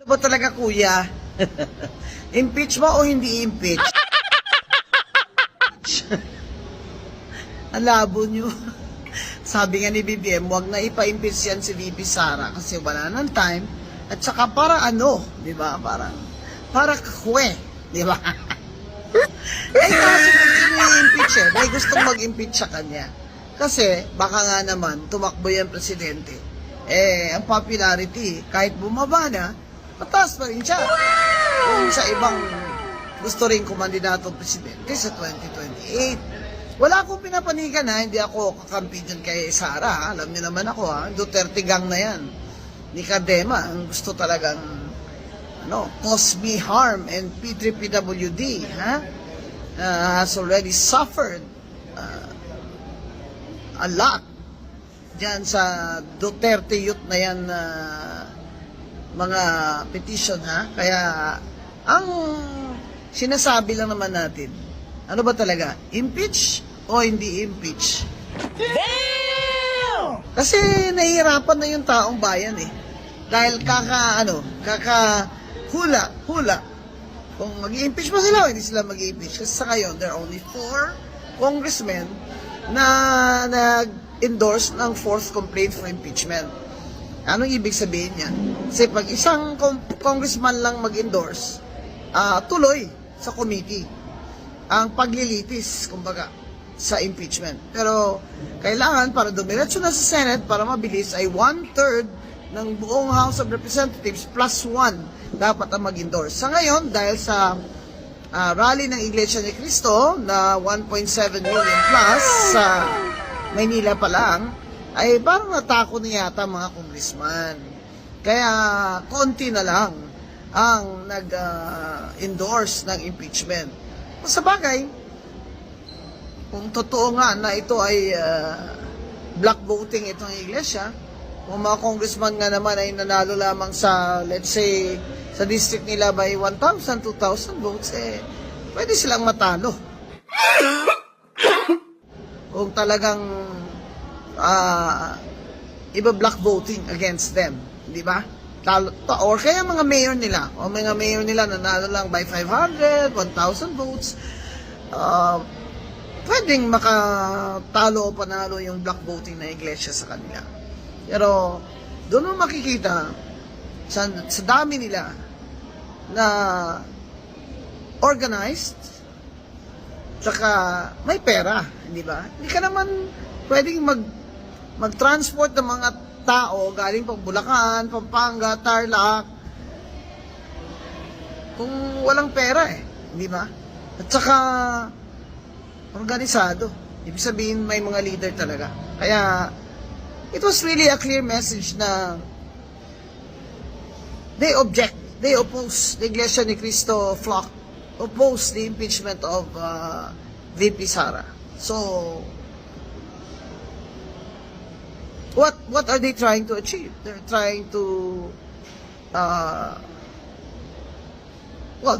Ano ba talaga, kuya? Impeach mo o hindi impeach? Ang labo nyo. Sabi nga ni BBM, huwag na ipa-impeach yan si VP Sara kasi wala ng time. At saka para ano, di ba? Para kakwe, di ba? Kasi i-impeach may gustong mag-impeach sa kanya. Kasi baka nga naman tumakbo yan presidente. Ang popularity, kahit bumaba na, mataas pa rin siya. Kung sa ibang gusto rin kumandidato presidente sa 2028. Wala akong pinapanigan hindi ako kakampi dyan kay Sara. Alam niyo naman ako Duterte gang na yan. Ni Kadema, ang gusto talagang cause me harm, and P3PWD has already suffered a lot dyan sa Duterte youth na yan mga petition kaya ang sinasabi lang naman natin, ano ba talaga, impeach o hindi impeach? Damn! Kasi nahihirapan na yung taong bayan dahil hula. Kung mag-i-impeach pa sila o hindi sila mag-i-impeach. Kasi sa ngayon, there are only 4 congressmen na nag-endorse ng 4th complaint for impeachment. Anong ibig sabihin yan? Kasi pag isang congressman lang mag-endorse, tuloy sa committee ang paglilitis, kumbaga, sa impeachment. Pero kailangan para dumiretso na sa Senate para mabilis ay 1/3 ng buong House of Representatives plus 1 dapat ang mag-endorse. Sa ngayon, dahil sa rally ng Iglesia ni Cristo na 1.7 million plus sa Maynila pa lang, ay parang natako na yata mga congressman. Kaya konti na lang ang nag-endorse ng impeachment. Sa bagay, kung totoo nga na ito ay black voting itong Iglesia, kung mga congressman nga naman ay nanalo lamang sa, let's say, sa district nila by 1,000, 2,000 votes, pwede silang matalo. Kung talagang iba-black voting against them, di ba? Or kaya mga mayor nila, nanalo lang by 500, 1,000 votes, pwedeng makatalo o panalo yung black voting na Iglesia sa kanila. Pero doon mo makikita sa dami nila na organized, saka may pera, di ba? Hindi ka naman pwedeng mag-transport ng mga tao galing pang Bulacan, Pampanga, Tarlac kung walang pera di ba? At saka organisado. Ibig sabihin may mga leader talaga. Kaya it was really a clear message na they oppose, the Iglesia ni Cristo flock oppose the impeachment of VP Sara. So what are they trying to achieve? They're trying to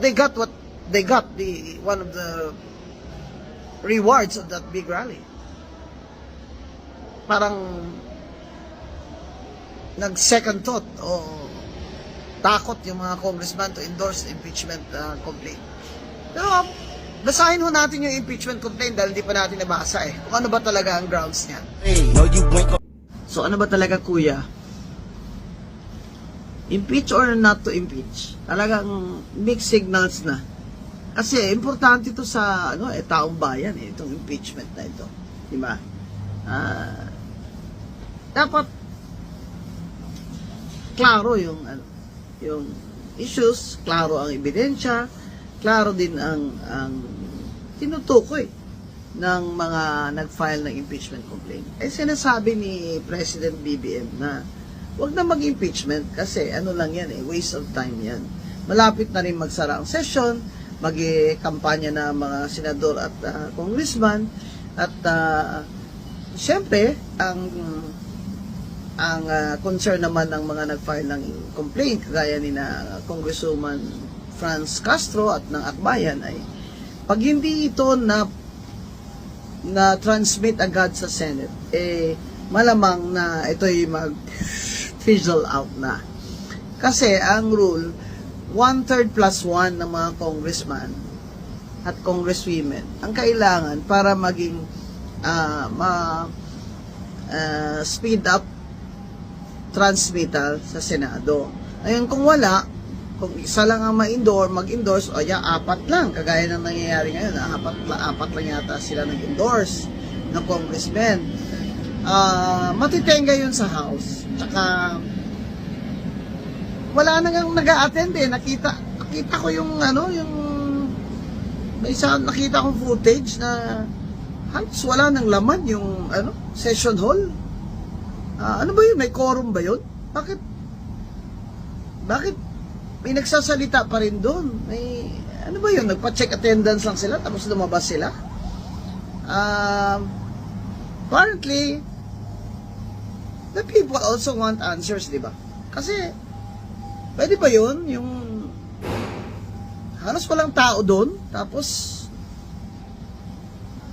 they got what they got, one of the rewards of that big rally. Parang nag-second thought o takot yung mga congressman to endorse the impeachment complaint. Pero basahin ho natin yung impeachment complaint dahil hindi pa natin nabasa kung ano ba talaga ang grounds niyan. So ano ba talaga, kuya? Impeach or not to impeach? Talagang mixed signals na. Kasi importante ito sa taong bayan itong impeachment na ito. Di ba? Dapat klaro yung issues, klaro ang ebidensya, klaro din ang tinutukoy ng mga nag-file ng impeachment complaint. Sinasabi ni President BBM na wag na mag-impeachment kasi lang yan waste of time yan. Malapit na rin magsara ang session, mag-kampanya na mga senador at congressman at syempre ang concern naman ng mga nag-file ng complaint kagaya ni na Congresswoman Franz Castro at ng Akbayan ay pag hindi ito na transmit agad sa Senate, malamang na ito'y mag-fizzle out na. Kasi ang rule, 1/3 plus 1 ng mga congressman at congresswomen ang kailangan para maging speed up transmittal sa Senado. Ngayon, kung wala, kung isa lang ang mag-endorse, o apat lang, kagaya ng nangyayari ngayon, apat lang yata sila nag-endorse ng congressmen. Matitenga yun sa House. Tsaka, wala nang nag-a-attend eh. Nakita ko yung, may isa nakita kong footage na halos wala nang laman yung, session hall. Ano ba yun? May quorum ba yun? Bakit may nagsasalita pa rin doon? Ano ba yun? Nagpa-check attendance lang sila tapos lumabas sila? Apparently, the people also want answers, di ba? Kasi, pwede ba yun? Yung halos walang tao doon, tapos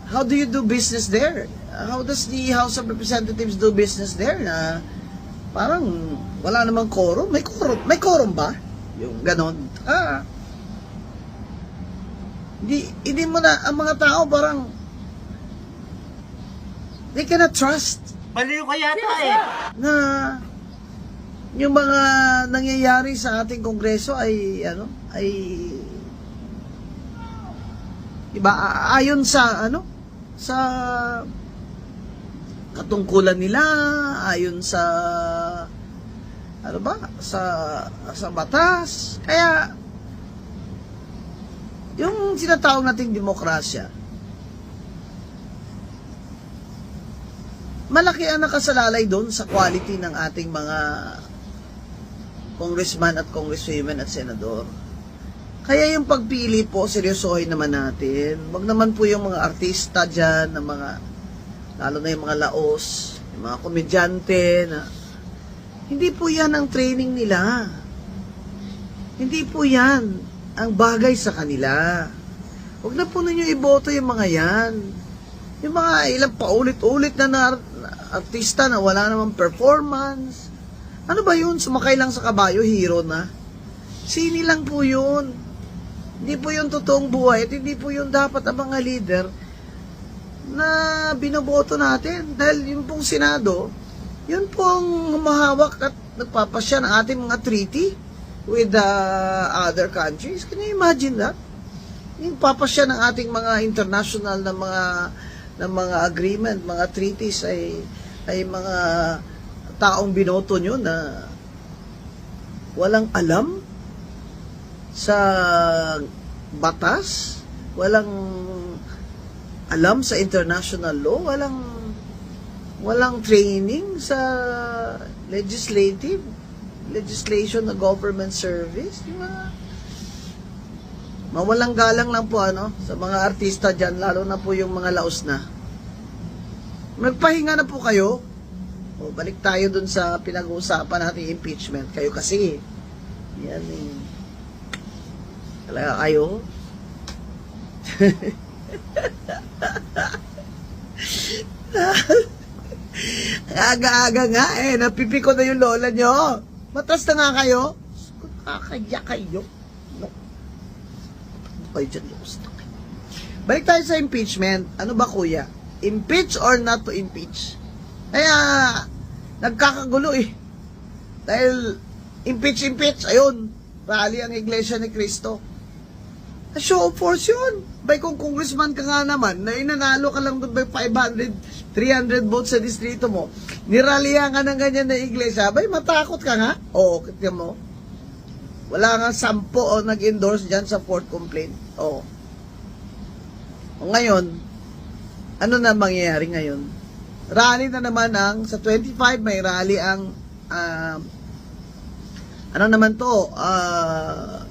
how do you do business there? How does the House of Representatives do business there na parang wala namang quorum? May quorum ba? Yung ganon. Hindi mo na, ang mga tao parang they cannot trust. Baliw ka yata eh. Na yung mga nangyayari sa ating kongreso ay iba ayon sa sa katungkulan nila, ayon sa sa batas. Kaya yung sinatawag nating demokrasya, malaki ang nakasalalay doon sa quality ng ating mga congressman at congresswomen at senador. Kaya yung pagpili po, seryosohin naman natin. Wag naman po yung mga artista dyan, lalo na yung mga laos, yung mga komedyante, na hindi po yan ang training nila. Hindi po yan ang bagay sa kanila. Huwag na po ninyo iboto yung mga yan. Yung mga ilang paulit-ulit na artista na wala namang performance. Ano ba yun? Sumakay lang sa kabayo, hero na. Sini lang po yun. Hindi po yung totoong buhay at hindi po yung dapat ang mga leader na binoboto natin. Dahil yung pong Senado, yun pong humahawak at nagpapasya ng ating mga treaty with other countries. Can you imagine that? Yung papasya ng ating mga international na mga agreement, mga treaties ay mga taong binoto nyo na walang alam sa batas, walang alam sa international law, walang training sa legislation na government service. Mawalang galang lang po sa mga artista dyan, lalo na po yung mga laos na. Magpahinga na po kayo. Balik tayo dun sa pinag-uusapan natin impeachment. Kayo kasi, yan talaga kayo. Aga-aga nga napipiko na yung lola nyo. Matras na nga kayo. Kakaya kayo. No. Kayo dyan, balik tayo sa impeachment. Ano ba kuya? Impeach or not to impeach? Kaya, nagkakagulo Dahil, impeach, ayun, rally ang Iglesia ni Cristo. Show of force yun. Bay, kung congressman ka nga naman, na inanalo ka lang doon by 500, 300 votes sa distrito mo, nirallyhan ka ng ganyan na iglesia, bay, matakot ka nga. Oo, kita mo. Wala nga 10 nag-endorse dyan sa fourth complaint. Oo. O ngayon, ano na mangyayari ngayon? Rally na naman sa 25, may rally ang,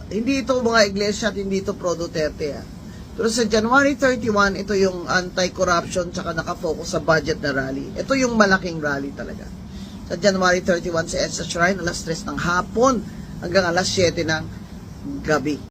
hindi ito mga iglesia at hindi ito pro Duterte. Pero sa January 31, ito yung anti-corruption tsaka nakafocus sa budget na rally. Ito yung malaking rally talaga. Sa January 31 sa EDSA Shrine, alas 3 ng hapon hanggang alas 7 ng gabi.